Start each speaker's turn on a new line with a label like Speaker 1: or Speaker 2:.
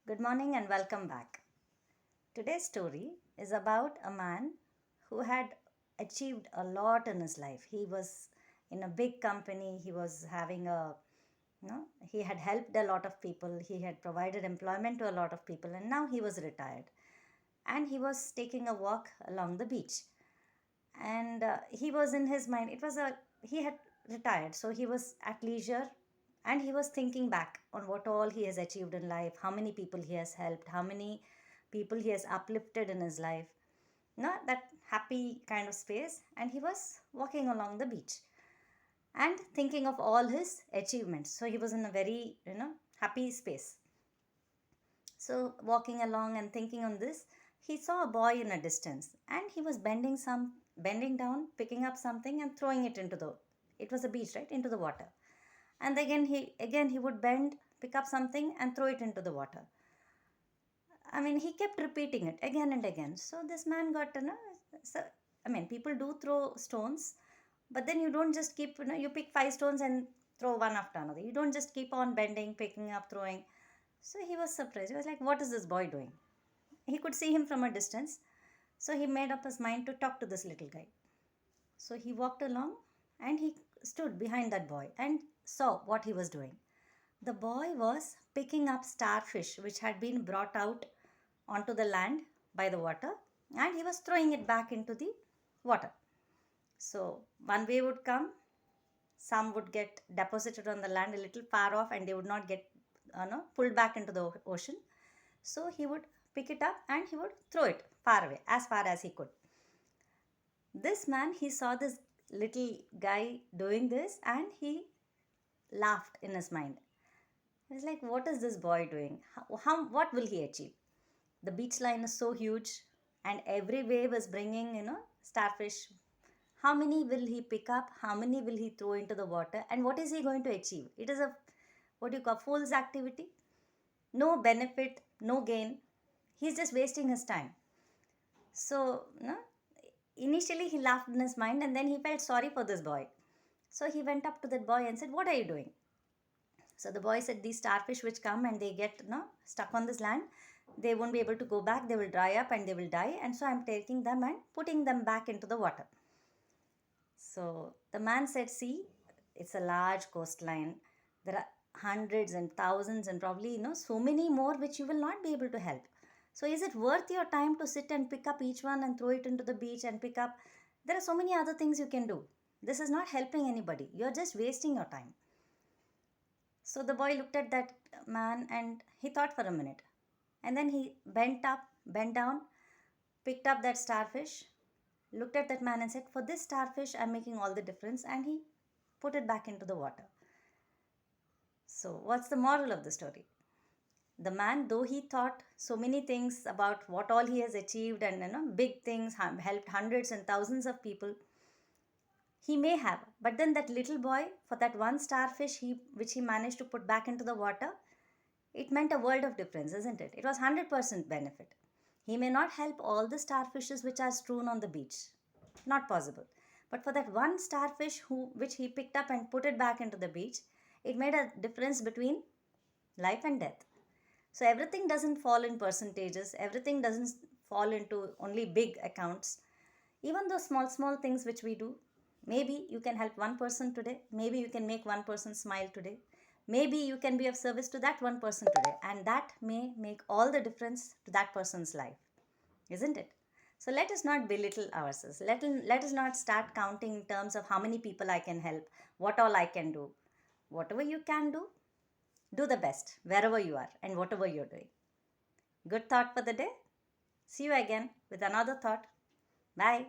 Speaker 1: Good morning and welcome back. Today's story is about a man who had achieved a lot in his life. He was in a big company, he was having he had helped a lot of people, he had provided employment to a lot of people, and now he was retired. And he was taking a walk along the beach. And he was in his mind, he had retired, so he was at leisure and he was thinking back on what all he has achieved in life, how many people he has helped, how many people he has uplifted in his life. Not that happy kind of space. And he was walking along the beach and thinking of all his achievements. So he was in a very, happy space. So walking along and thinking on this, he saw a boy in a distance and he was bending down, picking up something and throwing it into the, it was a beach, right, into the water. And again he would bend, pick up something and throw it into the water. I mean, he kept repeating it again and again. So this man got, so, I mean, people do throw stones, but then you don't just keep, you pick five stones and throw one after another. You don't just keep on bending, picking up, throwing. So he was surprised. He was like, what is this boy doing? He could see him from a distance. So he made up his mind to talk to this little guy. So he walked along and he stood behind that boy and saw what he was doing. The boy was picking up starfish which had been brought out onto the land by the water, and he was throwing it back into the water. So one wave would come, some would get deposited on the land a little far off and they would not get pulled back into the ocean. So he would pick it up and he would throw it far away, as far as he could. This man, he saw this little guy doing this and he laughed in his mind. He was like, what is this boy doing? What will he achieve? The beach line is so huge and every wave is bringing, starfish. How many will he pick up? How many will he throw into the water? And what is he going to achieve? It is a, what do you call, fool's activity. No benefit, no gain. He's just wasting his time. So, initially he laughed in his mind and then he felt sorry for this boy. So he went up to that boy and said, what are you doing? So the boy said, these starfish which come and they get stuck on this land, they won't be able to go back, they will dry up and they will die, and so I'm taking them and putting them back into the water. So the man said, see, it's a large coastline, there are hundreds and thousands and probably so many more which you will not be able to help. So is it worth your time to sit and pick up each one and throw it into the beach and pick up? There are so many other things you can do. This is not helping anybody, you're just wasting your time. So the boy looked at that man and he thought for a minute. And then he bent down, picked up that starfish, looked at that man and said, for this starfish, I'm making all the difference. And he put it back into the water. So what's the moral of the story? The man, though he thought so many things about what all he has achieved and big things, helped hundreds and thousands of people, he may have, but then that little boy, for that one starfish which he managed to put back into the water, it meant a world of difference, isn't it? It was 100% benefit. He may not help all the starfishes which are strewn on the beach. Not possible. But for that one starfish which he picked up and put it back into the beach, it made a difference between life and death. So everything doesn't fall in percentages. Everything doesn't fall into only big accounts. Even those small things which we do, maybe you can help one person today. Maybe you can make one person smile today. Maybe you can be of service to that one person today, and that may make all the difference to that person's life, isn't it? So let us not belittle ourselves. Let us not start counting in terms of how many people I can help, what all I can do. Whatever you can do the best wherever you are and whatever you're doing. Good thought for the day. See you again with another thought. Bye.